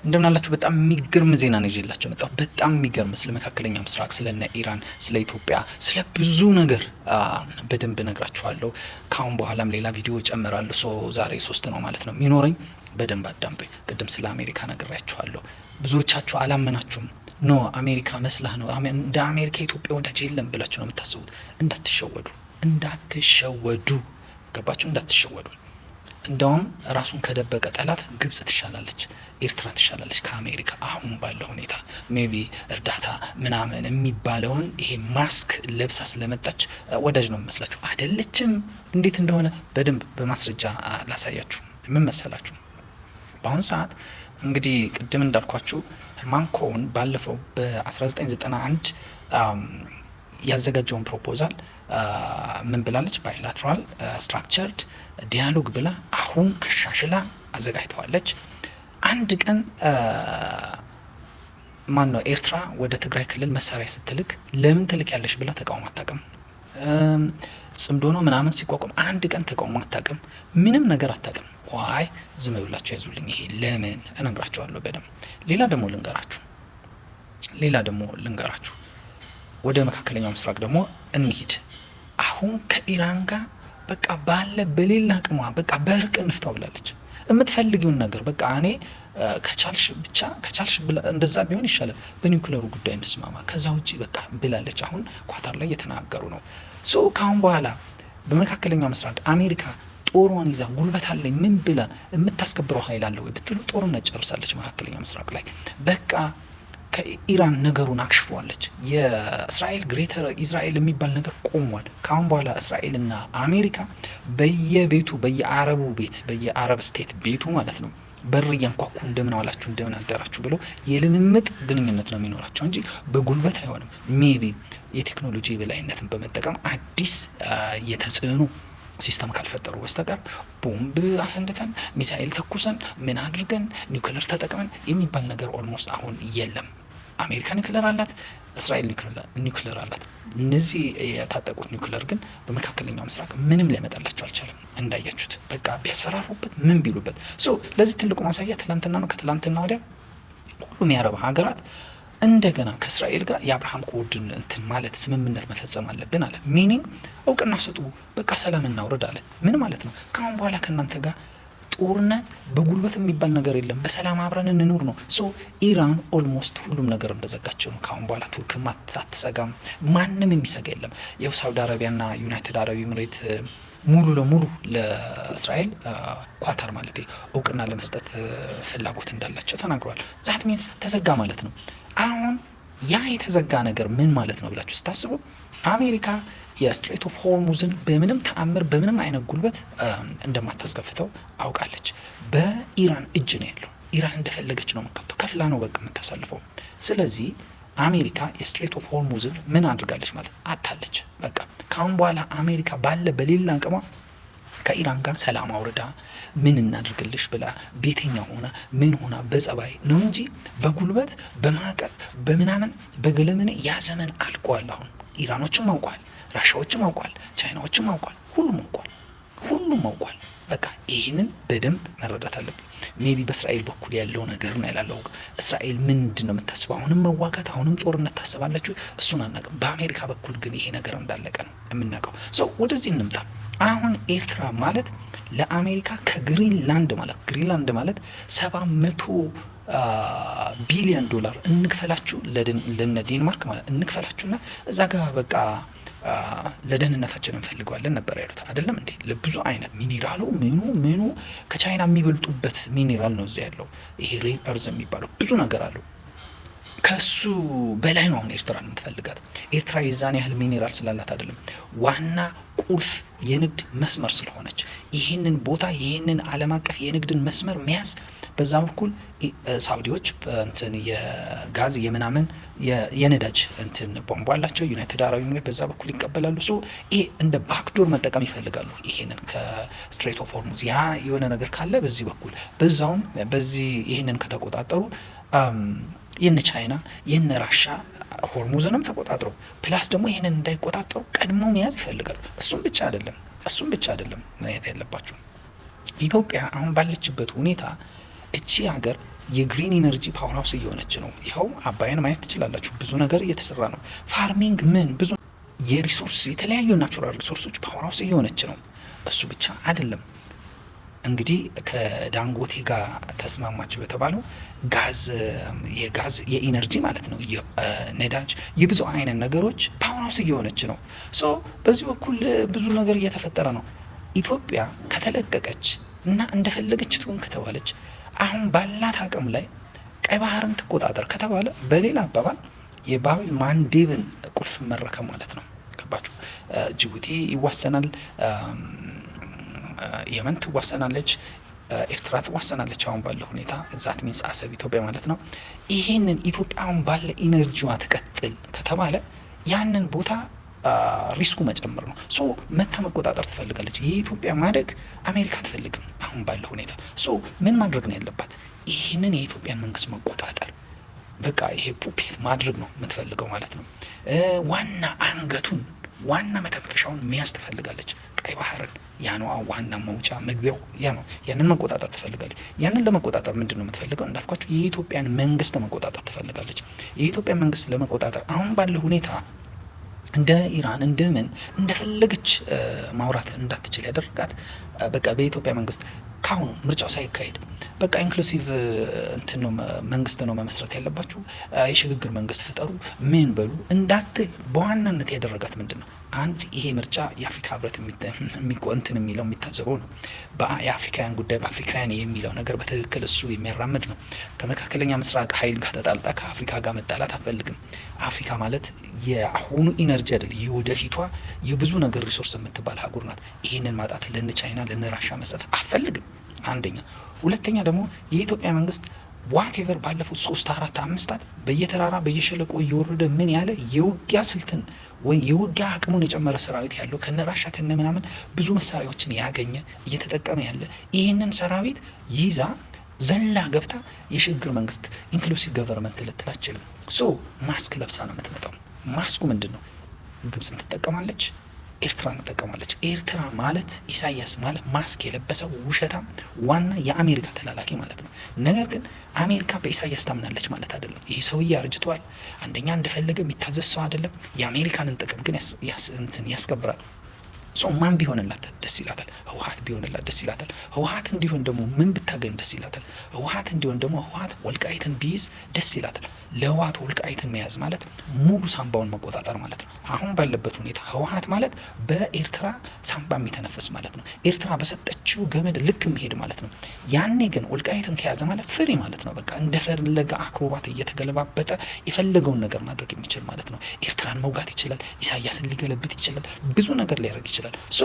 እንደምን አላችሁ? በጣም የሚገርም ዜና ነው ይዤላችሁ መጣሁ። በጣም የሚገርም ስለ መካከለኛው ምስራቅ፣ ስለነ ኢራን፣ ስለ ኢትዮጵያ፣ ስለ ብዙ ነገር በደንብ እነግራችኋለሁ። ካሁን በኋላም ሌላ ቪዲዮ እጨምራለሁ። ዛሬ 3 ነው ማለት ነው የሚኖረኝ። በደንብ አዳምጡኝ። ቅድም ስለ አሜሪካ ነግራችኋለሁ። ብዙዎቻችሁ አላመናችሁም። ኖ አሜሪካ መስላህ ነው፣ እንደ አሜሪካ ኢትዮጵያ ወዳጅ የለም ብላችሁ ነው የምታስቡት። እንዳትሸወዱ፣ ገባችሁ? እንዳትሸወዱ። እንደውም ራሱን ከደበቀ ጠላት ግብጽ ትሻላለች፣ ኤርትራ ትሻላለች ከአሜሪካ አሁን ባለው ሁኔታ። ሜቢ እርዳታ ምናምን የሚባለውን ይሄ ማስክ ለብሳ ስለመጣች ወዳጅ ነው የሚመስላችሁ። አይደለችም። እንዴት እንደሆነ በደንብ በማስረጃ ላሳያችሁ። ምን መሰላችሁ? በአሁኑ ሰዓት እንግዲህ ቅድም እንዳልኳችሁ ሄርማን ኮሄን ባለፈው በ1991 ያዘጋጀውን ፕሮፖዛል ምን ብላለች? ባይላትራል ስትራክቸርድ ዲያሎግ ብላ አሁን አሻሽላ አዘጋጅተዋለች። አንድ ቀን ማን ነው ኤርትራ ወደ ትግራይ ክልል መሳሪያ ስትልክ ለምን ትልክ ያለሽ ብላ ተቃውሞ አታውቅም። ጽምዶ ነው ምናምን ሲቋቋም አንድ ቀን ተቃውሞ አታውቅም። ምንም ነገር አታውቅም። ዋይ ዝም ብላችሁ ያዙልኝ። ይሄ ለምን እነግራችኋለሁ በደንብ። ሌላ ደግሞ ልንገራችሁ። ወደ መካከለኛው ምስራቅ ደግሞ እንሂድ። አሁን ከኢራን ጋር በቃ ባለ በሌላ አቅሟ በቃ በእርቅ እንፍታው ብላለች። የምትፈልጊውን ነገር በቃ እኔ ከቻልሽ እንደዛ ቢሆን ይሻላል፣ በኒውክሌሩ ጉዳይ እንስማማ፣ ከዛ ውጪ በቃ ብላለች። አሁን ኳታር ላይ እየተናገሩ ነው። ካሁን በኋላ በመካከለኛው ምስራቅ አሜሪካ ጦሯን ይዛ ጉልበት አለኝ ምን ብላ የምታስከብረው ኃይል አለ ወይ ብትሉ ጦርነት ጨርሳለች። መካከለኛው ምስራቅ ላይ በቃ ከኢራን ነገሩን አክሽፏለች። የእስራኤል ግሬተር ኢዝራኤል የሚባል ነገር ቆሟል። ካሁን በኋላ እስራኤልና አሜሪካ በየቤቱ በየአረብ ስቴት ቤቱ ማለት ነው በር እያንኳኩ እንደምን ዋላችሁ እንደምን አደራችሁ ብለው የልምምጥ ግንኙነት ነው የሚኖራቸው እንጂ በጉልበት አይሆንም። ሜቢ የቴክኖሎጂ የበላይነትን በመጠቀም አዲስ የተጽዕኖ ሲስተም ካልፈጠሩ በስተቀር ቦምብ አፈንድተን ሚሳኤል ተኩሰን ምን አድርገን ኒውክለር ተጠቅመን የሚባል ነገር ኦልሞስት አሁን የለም። አሜሪካ ኒውክለር አላት፣ እስራኤል ኒውክለር አላት። እነዚህ የታጠቁት ኒውክለር ግን በመካከለኛው ምስራቅ ምንም ሊያመጣላቸው አልቻለም። እንዳያችሁት በቃ ቢያስፈራሩበት ምን ቢሉበት። ለዚህ ትልቁ ማሳያ ትላንትና ነው። ከትላንትና ወዲያ ሁሉም የአረብ ሀገራት እንደገና ከእስራኤል ጋር የአብርሃም ኮድን ማለት ስምምነት መፈጸም አለብን አለ። ሚኒንግ እውቅና ስጡ፣ በቃ ሰላም እናውረድ አለ። ምን ማለት ነው? ከአሁን በኋላ ከእናንተ ጋር ጦርነት በጉልበት የሚባል ነገር የለም፣ በሰላም አብረን እንኑር ነው። ኢራን ኦልሞስት ሁሉም ነገር እንደዘጋቸው ነው። ከአሁን በኋላ ቱርክም አትሰጋም፣ ማንም የሚሰጋ የለም። ያው ሳውዲ አረቢያና ዩናይትድ አረብ ኤምሬት ሙሉ ለሙሉ ለእስራኤል ኳታር ማለት እውቅና ለመስጠት ፍላጎት እንዳላቸው ተናግሯል። ዛት ሚንስ ተዘጋ ማለት ነው። አሁን ያ የተዘጋ ነገር ምን ማለት ነው ብላችሁ ስታስቡ አሜሪካ የስትሬት ኦፍ ሆርሙዝን በምንም ተአምር በምንም አይነት ጉልበት እንደማታስከፍተው አውቃለች። በኢራን እጅ ነው ያለው። ኢራን እንደፈለገች ነው የምትከፍተው፣ ከፍላ ነው በቃ የምታሳልፈው። ስለዚህ አሜሪካ የስትሬት ኦፍ ሆርሙዝን ምን አድርጋለች ማለት አታለች። በቃ ካሁን በኋላ አሜሪካ በሌላ አቅሟ ከኢራን ጋር ሰላም አውርዳ ምን እናድርግልሽ ብላ ቤተኛ ሆና ምን ሆና በጸባይ ነው እንጂ በጉልበት በማዕቀብ በምናምን በገለመኔ ያ ዘመን አልቋል። አሁን ኢራኖችም አውቋል፣ ራሻዎችም አውቋል፣ ቻይናዎችም አውቋል፣ ሁሉም አውቋል። በቃ ይህንን በደንብ መረዳት አለብን። ሜቢ በእስራኤል በኩል ያለው ነገር ነው ያላለው። እስራኤል ምንድን ነው የምታስበው? አሁንም መዋጋት፣ አሁንም ጦርነት ታስባላችሁ? እሱን አናውቅም። በአሜሪካ በኩል ግን ይሄ ነገር እንዳለቀ ነው የምናውቀው። ወደዚህ እንምጣ። አሁን ኤርትራ ማለት ለአሜሪካ ከግሪንላንድ ማለት 700 ቢሊዮን ዶላር እንክፈላችሁ ለነ ዴንማርክ ማለት እንክፈላችሁና እዛ ጋር በቃ ለደህንነታችን እንፈልገዋለን ነበር ያሉት። አይደለም እንዴ? ለብዙ አይነት ሚኒራሉ ምኑ ከቻይና የሚበልጡበት ሚኒራል ነው እዚያ ያለው። ይሄ ሬር እርዝ የሚባለው ብዙ ነገር አለው። ከሱ በላይ ነው አሁን ኤርትራን የምትፈልጋት። ኤርትራ የዛን ያህል ሚኒራል ስላላት አይደለም፣ ዋና ቁልፍ የንግድ መስመር ስለሆነች ይህንን ቦታ ይህንን ዓለም አቀፍ የንግድን መስመር መያዝ። በዛ በኩል ሳውዲዎች የጋዝ የምናምን የነዳጅ ቧንቧ አላቸው። ዩናይትድ አረብ ኤምሬት በዛ በኩል ይቀበላሉ። ይሄ እንደ ባክዶር መጠቀም ይፈልጋሉ። ይሄንን ከስትሬት ኦፍ ሆርሙዝ ያ የሆነ ነገር ካለ በዚህ በኩል በዛውም በዚህ ይህንን ከተቆጣጠሩ የነ ቻይና የነ ራሻ ሆርሙዝንም ተቆጣጥረው ፕላስ ደግሞ ይህንን እንዳይቆጣጠሩ ቀድሞ መያዝ ይፈልጋሉ። እሱም ብቻ አይደለም ማየት ያለባቸው። ኢትዮጵያ አሁን ባለችበት ሁኔታ እቺ ሀገር የግሪን ኢነርጂ ፓወር ሃውስ እየሆነች ነው። ይኸው አባይን ማየት ትችላላችሁ። ብዙ ነገር እየተሰራ ነው። ፋርሚንግ ብዙ የሪሶርስ የተለያዩ ናቹራል ሪሶርሶች ፓወር ሃውስ እየሆነች ነው። እሱ ብቻ አይደለም እንግዲህ ከዳንጎቴ ጋር ተስማማቸው የተባለው የጋዝ የኢነርጂ ማለት ነው፣ ነዳጅ፣ የብዙ አይነት ነገሮች ፓወር ሃውስ እየሆነች ነው። ሶ በዚህ በኩል ብዙ ነገር እየተፈጠረ ነው። ኢትዮጵያ ከተለቀቀች እና እንደፈለገች ትሆን ከተባለች አሁን ባላት አቅም ላይ ቀይ ባህርን ትቆጣጠር ከተባለ በሌላ አባባል የባቤል ማንዴብን ቁልፍ መረከብ ማለት ነው። ገባችሁ? ጅቡቲ ይዋሰናል፣ የመን ትዋሰናለች፣ ኤርትራ ትዋሰናለች። አሁን ባለው ሁኔታ ዛት ሚንስ አሰብ ኢትዮጵያ ማለት ነው። ይሄንን ኢትዮጵያ አሁን ባለ ኢነርጂዋ ትቀጥል ከተባለ ያንን ቦታ ሪስኩ መጨመር ነው። ሶ መታ መቆጣጠር ትፈልጋለች። የኢትዮጵያ ማደግ አሜሪካ አትፈልግም አሁን ባለው ሁኔታ። ሶ ምን ማድረግ ነው ያለባት? ይህንን የኢትዮጵያን መንግስት መቆጣጠር፣ በቃ ይሄ ፑፔት ማድረግ ነው የምትፈልገው ማለት ነው። ዋና አንገቱን ዋና መተንፈሻውን መያዝ ትፈልጋለች። ቀይ ባህርን ያ ነው ዋና መውጫ መግቢያው ያ ነው። ያንን መቆጣጠር ትፈልጋለች። ያንን ለመቆጣጠር ምንድን ነው የምትፈልገው? እንዳልኳቸው የኢትዮጵያን መንግስት መቆጣጠር ትፈልጋለች። የኢትዮጵያን መንግስት ለመቆጣጠር አሁን ባለው ሁኔታ እንደ ኢራን እንደምን እንደፈለገች ማውራት እንዳትችል ያደረጋት በቃ በኢትዮጵያ መንግስት ካሁኑ ምርጫው ሳይካሄድ በቃ ኢንክሉሲቭ እንትን ነው መንግስት ነው መመስረት ያለባችሁ፣ የሽግግር መንግስት ፍጠሩ ምን በሉ እንዳትል በዋናነት ያደረጋት ምንድን ነው? አንድ ይሄ ምርጫ የአፍሪካ ህብረት እንትን የሚለው የሚታዘበው ነው። የአፍሪካውያን ጉዳይ በአፍሪካውያን የሚለው ነገር በትክክል እሱ የሚያራምድ ነው። ከመካከለኛ ምስራቅ ኃይል ጋር ተጣልጣ ከአፍሪካ ጋር መጣላት አትፈልግም። አፍሪካ ማለት የአሁኑ ኢነርጂ አይደል፣ የወደፊቷ የብዙ ነገር ሪሶርስ የምትባል አህጉር ናት። ይህንን ማጣት ለነ ቻይና ለነ ራሻ መስጠት አትፈልግም። አንደኛ። ሁለተኛ ደግሞ የኢትዮጵያ መንግስት ዋቴቨር ባለፉት 3-4 አምስታት በየተራራ በየሸለቆ እየወረደ ምን ያለ የውጊያ ስልትን ወይ የውጊያ አቅሙን የጨመረ ሰራዊት ያለው ከነ ራሻ ከነ ምናምን ብዙ መሳሪያዎችን ያገኘ እየተጠቀመ ያለ ይህንን ሰራዊት ይዛ ዘላ ገብታ የሽግግር መንግስት ኢንክሉሲቭ ገቨርንመንት ልትል አትችልም። ሶ ማስክ ለብሳ ነው የምትመጣው። ማስኩ ምንድን ነው? ግብፅን ትጠቀማለች፣ ኤርትራን ትጠቀማለች። ኤርትራ ማለት ኢሳያስ ማለት ማስክ የለበሰው ውሸታም ዋና የአሜሪካ ተላላኪ ማለት ነው። ነገር ግን አሜሪካ በኢሳያስ ታምናለች ማለት አይደለም። ይህ ሰውዬ አርጅቷል። አንደኛ እንደፈለገ የሚታዘዝ ሰው አይደለም። የአሜሪካንን ጥቅም ግን ያስከብራል። ማን ቢሆንላት ደስ ይላታል? ህወሓት ቢሆንላት ደስ ይላታል። ህወሓት እንዲሆን ደግሞ ምን ብታገኝ ደስ ይላታል? ህወሓት እንዲሆን ደግሞ ህወሓት ወልቃይትን ቢይዝ ደስ ይላታል። ለህወሓት ወልቃይትን መያዝ ማለት ሙሉ ሳምባውን መቆጣጠር ማለት ነው። አሁን ባለበት ሁኔታ ህወሓት ማለት በኤርትራ ሳምባ የሚተነፍስ ማለት ነው። ኤርትራ በሰጠችው ገመድ ልክ የሚሄድ ማለት ነው። ያኔ ግን ወልቃይትን ከያዘ ማለት ፍሪ ማለት ነው። በቃ እንደፈለገ አክሮባት እየተገለባበጠ የፈለገውን ነገር ማድረግ የሚችል ማለት ነው። ኤርትራን መውጋት ይችላል። ኢሳያስን ሊገለብጥ ይችላል። ብዙ ነገር ሊያደርግ ይችላል። ሶ